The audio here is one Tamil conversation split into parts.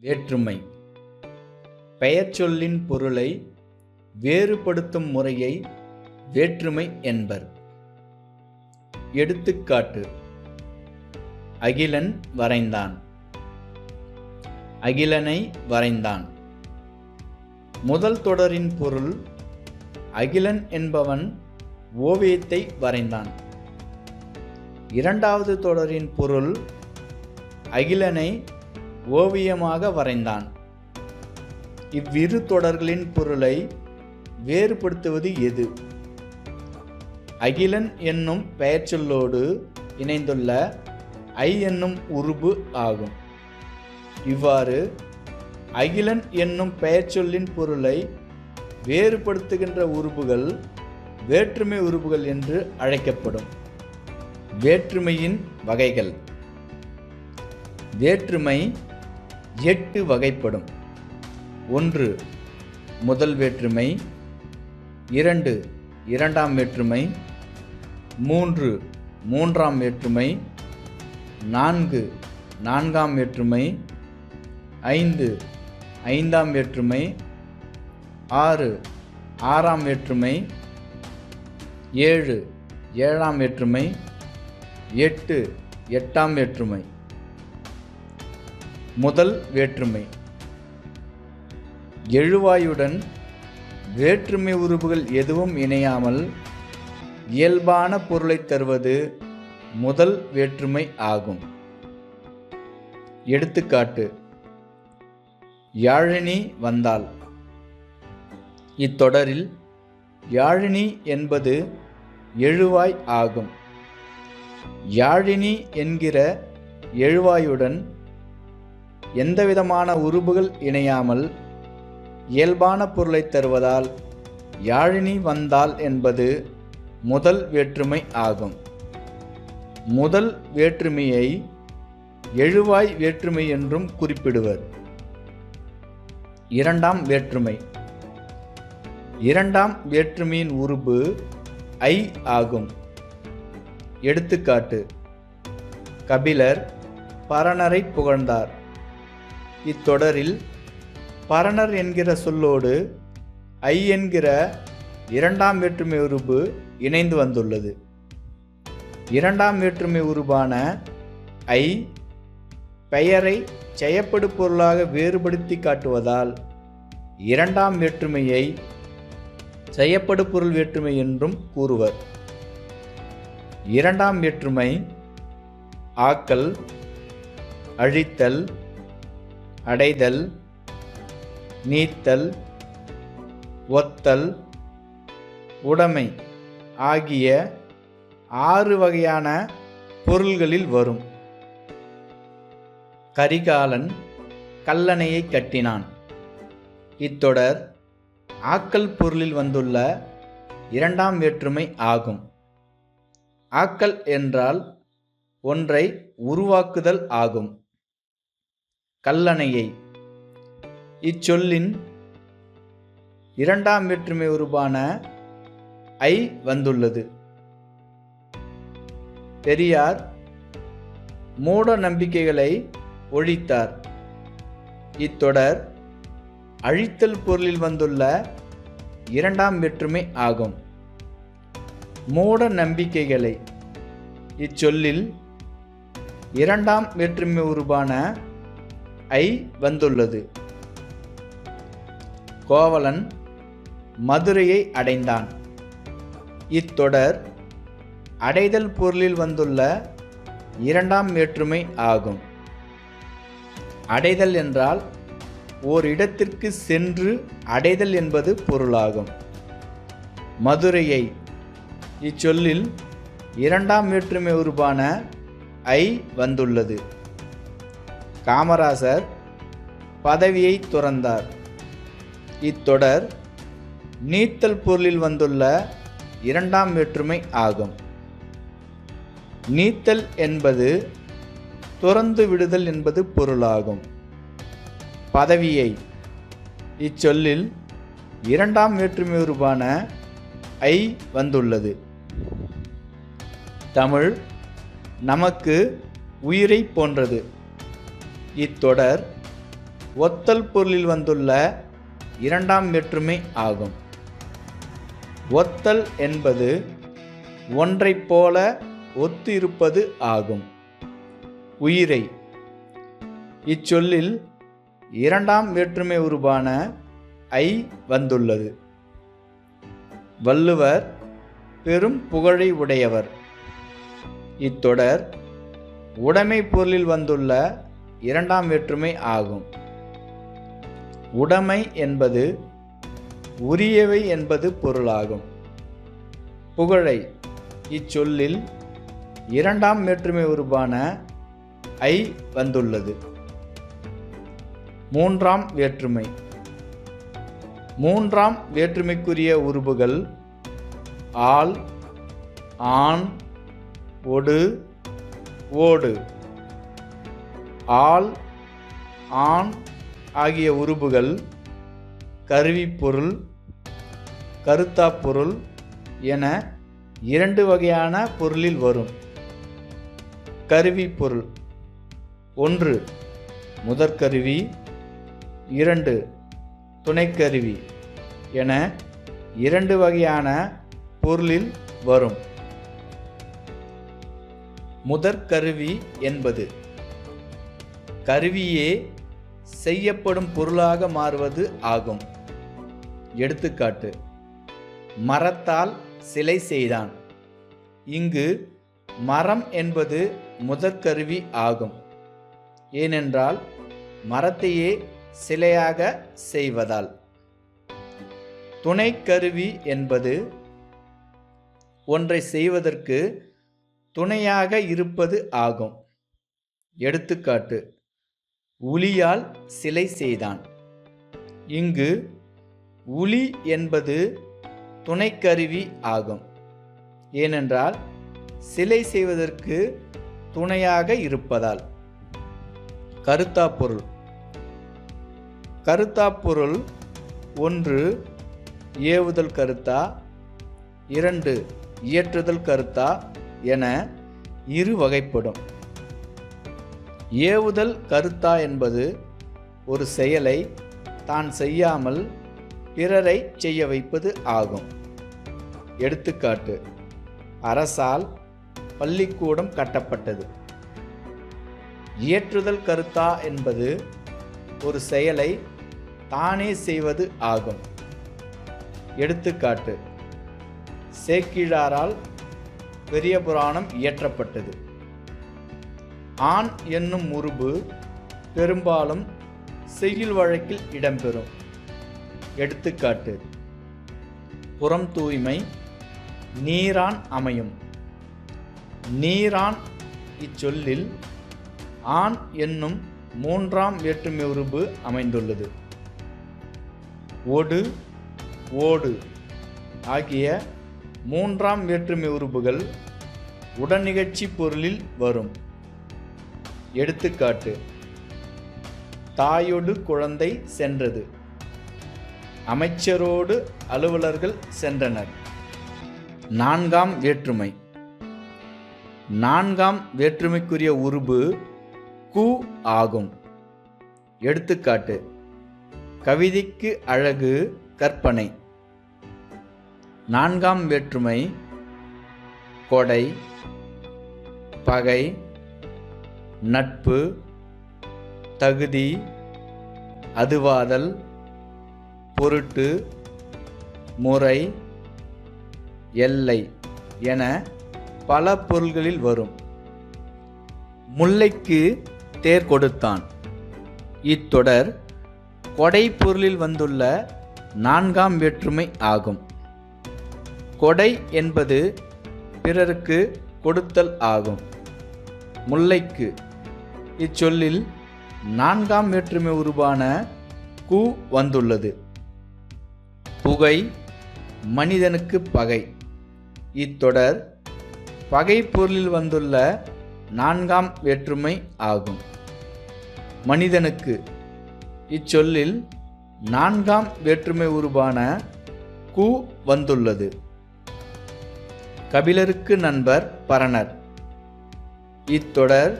வேற்றுமை. பெயர்ச்சொல்லின் பொருளை வேறுபடுத்தும் முறையை வேற்றுமை என்பர். எடுத்துக்காட்டு: அகிலன் வரைந்தான். அகிலனை வரைந்தான். முதல் தொடரின் பொருள்: அகிலன் என்பவன் ஓவியத்தை வரைந்தான். இரண்டாவது தொடரின் பொருள்: அகிலனை ஓவியமாக வரைந்தான். இவ்விரு தொடர்களின் பொருளை வேறுபடுத்துவது எது? அகிலன் என்னும் பெயர்ச்சொல்லோடு இணைந்துள்ள ஐ என்னும் உருபு ஆகும். இவ்வாறு அகிலன் என்னும் பெயர்ச்சொல்லின் பொருளை வேறுபடுத்துகின்ற உருபுகள் வேற்றுமை உருபுகள் என்று அழைக்கப்படும். வேற்றுமையின் வகைகள். வேற்றுமை 8 வகைப்படும். 1. முதல் வேற்றுமை. 2. இரண்டாம் வேற்றுமை. 3. மூன்றாம் வேற்றுமை. 4. நான்காம் வேற்றுமை. 5. ஐந்தாம் வேற்றுமை. 6. ஆறாம் வேற்றுமை. 7. ஏழாம் வேற்றுமை. 8. எட்டாம் வேற்றுமை. முதல் வேற்றுமை. எழுவாயுடன் வேற்றுமை உருபுகள் எதுவும் இணையாமல் இயல்பான பொருளை தருவது முதல் வேற்றுமை ஆகும். எடுத்துக்காட்டு: யாழினி வந்தாள். இத்தொடரில் யாழினி என்பது எழுவாய் ஆகும். யாழினி என்கிற எழுவாயுடன் எந்தவிதமான உருபுகள் இணையாமல் இயல்பான பொருளை தருவதால் யாழினி வந்தாள் என்பது முதல் வேற்றுமை ஆகும். முதல் வேற்றுமையை எழுவாய் வேற்றுமை என்றும் குறிப்பிடுவர். இரண்டாம் வேற்றுமை. இரண்டாம் வேற்றுமையின் உருபு ஐ ஆகும். எடுத்துக்காட்டு: கபிலர் பரணரை புகழ்ந்தார். இத்தொடரில் பரணர் என்கிற சொல்லோடு ஐ என்கிற இரண்டாம் வேற்றுமை உருபு இணைந்து வந்துள்ளது. இரண்டாம் வேற்றுமை உருபான ஐ பெயரை செயப்படு பொருளாக வேறுபடுத்தி காட்டுவதால் இரண்டாம் வேற்றுமையை செயப்படு பொருள் வேற்றுமை என்றும் கூறுவர். இரண்டாம் வேற்றுமை ஆக்கல், அழித்தல், அடைதல், நீத்தல், ஒத்தல், உடைமை ஆகிய 6 வகையான பொருள்களில் வரும். கரிகாலன் கல்லணையை கட்டினான். இத்தொடர் ஆக்கல் பொருளில் வந்துள்ள இரண்டாம் வேற்றுமை ஆகும். ஆக்கல் என்றால் ஒன்றை உருவாக்குதல் ஆகும். கல்லணையை இச்சொல்லின் இரண்டாம் வேற்றுமை உருபான ஐ வந்துள்ளது. பெரியார் மூட நம்பிக்கைகளை ஒழித்தார். இத்தொடர் அழித்தல் பொருளில் வந்துள்ள இரண்டாம் வேற்றுமை ஆகும். மூட நம்பிக்கைகளை இச்சொல்லில் இரண்டாம் வேற்றுமை உருபான ஐ வந்துள்ளது. கோவலன் மதுரையை அடைந்தான். இத்தொடர் அடைதல் பொருளில் வந்துள்ள இரண்டாம் வேற்றுமை ஆகும். அடைதல் என்றால் ஓர் இடத்திற்கு சென்று அடைதல் என்பது பொருளாகும். மதுரையை இச்சொல்லில் இரண்டாம் வேற்றுமை உருபான ஐ வந்துள்ளது. காமராசர் பதவியை துறந்தார். இத்தொடர் நீத்தல் பொருளில் வந்துள்ள இரண்டாம் வேற்றுமை ஆகும். நீத்தல் என்பது துறந்து விடுதல் என்பது பொருளாகும். பதவியை இச்சொல்லில் இரண்டாம் வேற்றுமை உருவான ஐ வந்துள்ளது. தமிழ் நமக்கு உயிரை போன்றது. இத்தொடர் ஒத்தல் பொருளில் வந்துள்ள இரண்டாம் வேற்றுமை ஆகும். ஒத்தல் என்பது ஒன்றைப் போல ஒத்து இருப்பது ஆகும். உயிரை இச்சொல்லில் இரண்டாம் வேற்றுமை உருபான ஐ வந்துள்ளது. வள்ளுவர் பெரும் புகழை உடையவர். இத்தொடர் உடைமை பொருளில் வந்துள்ள இரண்டாம் வேற்றுமை ஆகும். உடைமை என்பது உரியவை என்பது பொருளாகும். புகழை இச்சொல்லில் இரண்டாம் வேற்றுமை உருபான ஐ வந்துள்ளது. மூன்றாம் வேற்றுமை. மூன்றாம் வேற்றுமைக்குரிய உருபுகள் ஆல், ஆண், ஒடு, ஓடு. ஆல், ஆண் ஆகிய உருபுகள் கருவிப்பொருள், கருத்தாப்பொருள் என இரண்டு வகையான பொருளில் வரும். கருவிப்பொருள்: 1 முதற்கருவி, 2 துணைக்கருவி என இரண்டு வகையான பொருளில் வரும். முதற்கருவி என்பது கருவியே செய்யப்படும் பொருளாக மாறுவது ஆகும். எடுத்துக்காட்டு: மரத்தால் சிலை செய்தான். இங்கு மரம் என்பது முதற்கருவி ஆகும். ஏனென்றால் மரத்தையே சிலையாக செய்வதால். துணைக்கருவி என்பது ஒன்றை செய்வதற்கு துணையாக இருப்பது ஆகும். எடுத்துக்காட்டு: உளியால் சிலை செய்தான். இங்கு உளி என்பது துணைக்கருவி ஆகும். ஏனென்றால் சிலை செய்வதற்கு துணையாக இருப்பதால். கருத்தாப்பொருள். கருத்தாப்பொருள்: 1 ஏவுதல் கருத்தா, 2 இயற்றுதல் கருத்தா என இரு வகைப்படும். ஏவுதல் கருத்தா என்பது ஒரு செயலை தான் செய்யாமல் பிறரை செய்ய வைப்பது ஆகும். எடுத்துக்காட்டு: அரசால் பள்ளிக்கூடம் கட்டப்பட்டது. இயற்றுதல் கருத்தா என்பது ஒரு செயலை தானே செய்வது ஆகும். எடுத்துக்காட்டு: சேக்கிழாரால் பெரிய புராணம் இயற்றப்பட்டது. ஆண் என்னும் உருபு பெரும்பாலும் செய்யுள் வழக்கில் இடம்பெறும். எடுத்துக்காட்டு: புறம் தூய்மை, நீரான் அமையும். நீரான் இச்சொல்லில் ஆண் என்னும் மூன்றாம் வேற்றுமை உருபு அமைந்துள்ளது. ஒடு, ஓடு ஆகிய மூன்றாம் வேற்றுமை உருபுகள் உடனிகழ்ச்சி பொருளில் வரும். எடுத்துக்காட்டு: தாயொடு குழந்தை சென்றது. அமைச்சரோடு அலுவலர்கள் சென்றனர். நான்காம் வேற்றுமை. நான்காம் வேற்றுமைக்குரிய உருபு கு ஆகும். எடுத்துக்காட்டு: கவிதைக்கு அழகு கற்பனை. நான்காம் வேற்றுமை கொடை, பகை, நட்பு, தகுதி, அதுவாதல், பொருட்டு, முறை, எல்லை என பல பொருள்களில் வரும். முல்லைக்கு தேர் கொடுத்தான். இத்தொடர் கொடை பொருளில் வந்துள்ள நான்காம் வேற்றுமை ஆகும். கொடை என்பது பிறருக்கு கொடுத்தல் ஆகும். முல்லைக்கு இச்சொல்லில் நான்காம் வேற்றுமை உருபான கு வந்துள்ளது. புகை மனிதனுக்கு பகை. இத்தொடர் பகை பொருளில் வந்துள்ள நான்காம் வேற்றுமை ஆகும். மனிதனுக்கு இச்சொல்லில் நான்காம் வேற்றுமை உருபான கு வந்துள்ளது. கபிலருக்கு நண்பர் பரணர். இத்தொடர்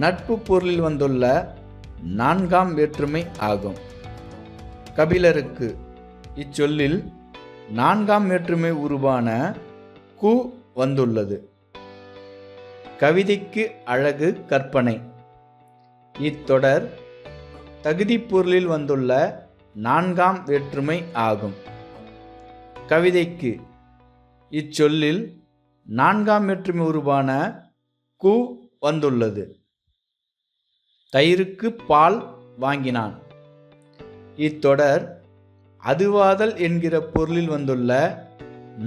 நட்பு பொருளில் வந்துள்ள நான்காம் வேற்றுமை ஆகும். கபிலருக்கு இச்சொல்லில் நான்காம் வேற்றுமை உருவான கு வந்துள்ளது. கவிதைக்கு அழகு கற்பனை. இத்தொடர் தகுதி பொருளில் வந்துள்ள நான்காம் வேற்றுமை ஆகும். கவிதைக்கு இச்சொல்லில் நான்காம் வேற்றுமை உருவான கு வந்துள்ளது. தயிருக்கு பால் வாங்கினான். இத்தொடர் அதுவாதல் என்கிற பொருளில் வந்துள்ள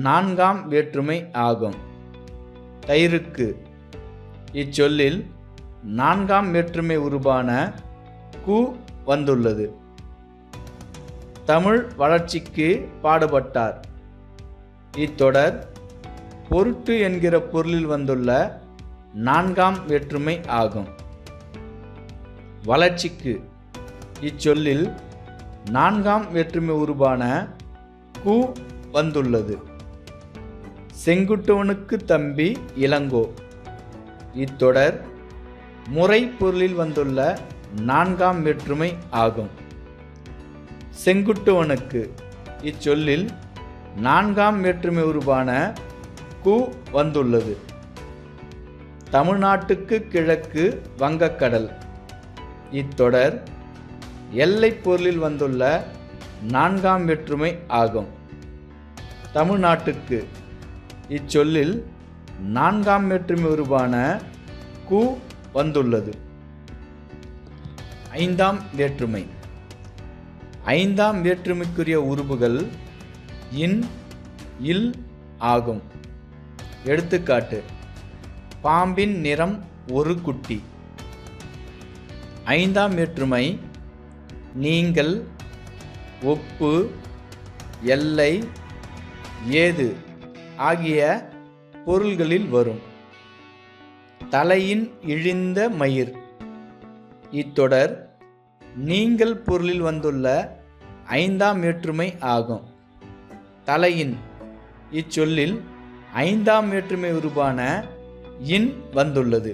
நான்காம் வேற்றுமை ஆகும். தயிருக்கு இச்சொல்லில் நான்காம் வேற்றுமை உருவான கு வந்துள்ளது. தமிழ் வளர்ச்சிக்கு பாடுபட்டார். இத்தொடர் பொருட்டு என்கிற பொருளில் வந்துள்ள நான்காம் வேற்றுமை ஆகும். வளர்ச்சிக்கு இச்சொல்லில் நான்காம் வேற்றுமை உருவான கு வந்துள்ளது. செங்குட்டுவனுக்கு தம்பி இளங்கோ. இத்தொடர் முறை பொருளில் வந்துள்ள நான்காம் வேற்றுமை ஆகும். செங்குட்டுவனுக்கு இச்சொல்லில் நான்காம் வேற்றுமை உருவான கு வந்துள்ளது. தமிழ்நாட்டுக்கு கிழக்கு வங்கக்கடல். இத்தொடர் எல்லை பொருளில் வந்துள்ள நான்காம் வேற்றுமை ஆகும். தமிழ்நாட்டுக்கு இச்சொல்லில் நான்காம் வேற்றுமை உருவான கு வந்துள்ளது. ஐந்தாம் வேற்றுமை. ஐந்தாம் வேற்றுமைக்குரிய உருபுகள் இன் இல் ஆகும். எடுத்துக்காட்டு: பாம்பின் நிறம் ஒரு குட்டி. ஐந்தாம் வேற்றுமை நீங்கள், ஒப்பு, எல்லை, ஏது ஆகிய பொருள்களில் வரும். தலையின் இழிந்த மயிர். இத்தொடர் நீங்கள் பொருளில் வந்துள்ள ஐந்தாம் வேற்றுமை ஆகும். தலையின் இச்சொல்லில் ஐந்தாம் வேற்றுமை உருவான இன் வந்துள்ளது.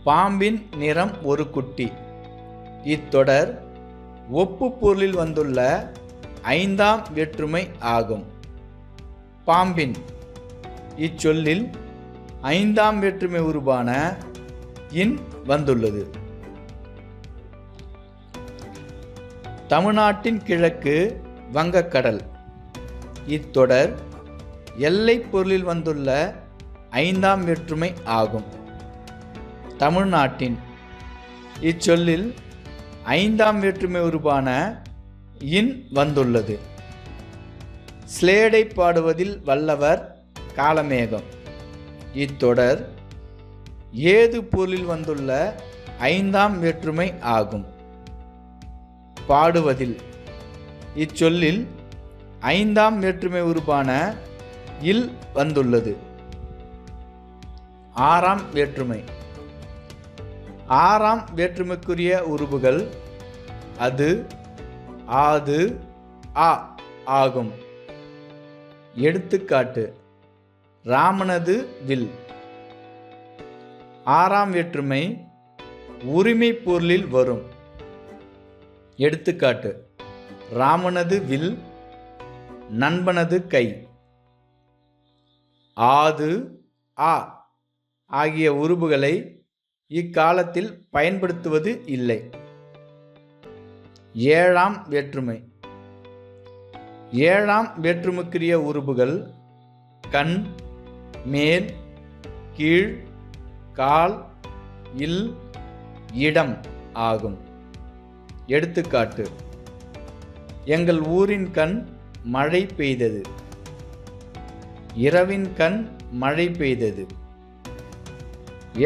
பாம்பின் நிறம் ஒரு குட்டி. இத்தொடர் ஒப்பு பொருளில் வந்துள்ள ஐந்தாம் வேற்றுமை ஆகும். பாம்பின் இச்சொல்லில் ஐந்தாம் வேற்றுமை உருவான இன் வந்துள்ளது. தமிழ்நாட்டின் கிழக்கு வங்கக்கடல். இத்தொடர் எல்லை பொருளில் வந்துள்ள ஐந்தாம் வேற்றுமை ஆகும். தமிழ்நாட்டின் இச்சொல்லில் ஐந்தாம் வேற்றுமை உருவான இன் வந்துள்ளது. ஸ்லேடை பாடுவதில் வல்லவர் காளமேகம். இத்தொடர் ஏது பொருளில் வந்துள்ள ஐந்தாம் வேற்றுமை ஆகும். பாடுவதில் இச்சொல்லில் ஐந்தாம் வேற்றுமை உருவான இல் வந்துள்ளது. ஆறாம் வேற்றுமை. ஆறாம் வேற்றுமைக்குரிய உருபுகள் அது, ஆது, ஆ ஆகும். எடுத்துக்காட்டு: ராமனது வில். ஆறாம் வேற்றுமை உரிமை பொருளில் வரும். எடுத்துக்காட்டு: ராமனது வில், நண்பனது கை. ஆது, ஆ ஆகிய உருபுகளை இக்காலத்தில் பயன்படுத்துவது இல்லை. ஏழாம் வேற்றுமை. ஏழாம் வேற்றுமைக்குரிய உருபுகள் கண், மேல், கீழ், கால், இல், இடம் ஆகும். எடுத்துக்காட்டு: எங்கள் ஊரின் கண் மழை பெய்தது. இரவின் கண் மழை பெய்தது.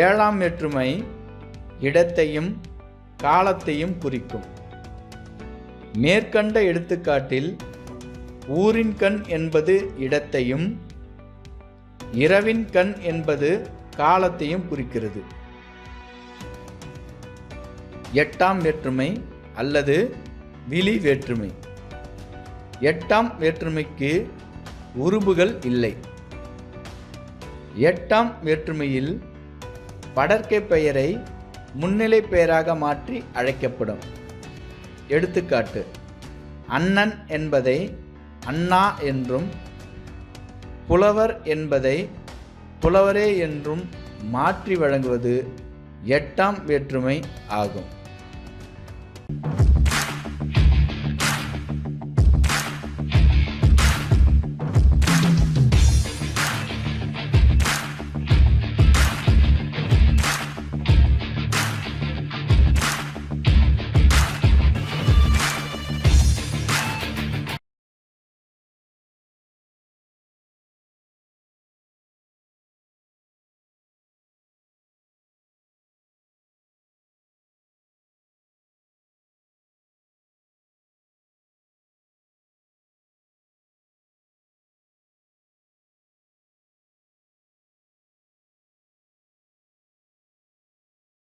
ஏழாம் வேற்றுமை இடத்தையும் காலத்தையும் குறிக்கும். மேற்கண்ட எடுத்துக்காட்டில் ஊரின் கண் என்பது இடத்தையும், இரவின் கண் என்பது காலத்தையும் குறிக்கிறது. எட்டாம் வேற்றுமை அல்லது விழி வேற்றுமை. எட்டாம் வேற்றுமைக்கு உருபுகள் இல்லை. எட்டாம் வேற்றுமையில் படர்க்கை பெயரை முன்னிலை பெயராக மாற்றி அழைக்கப்படும். எடுத்துக்காட்டு: அண்ணன் என்பதை அண்ணா என்றும், புலவர் என்பதை புலவரே என்றும் மாற்றி வழங்குவது எட்டாம் வேற்றுமை ஆகும்.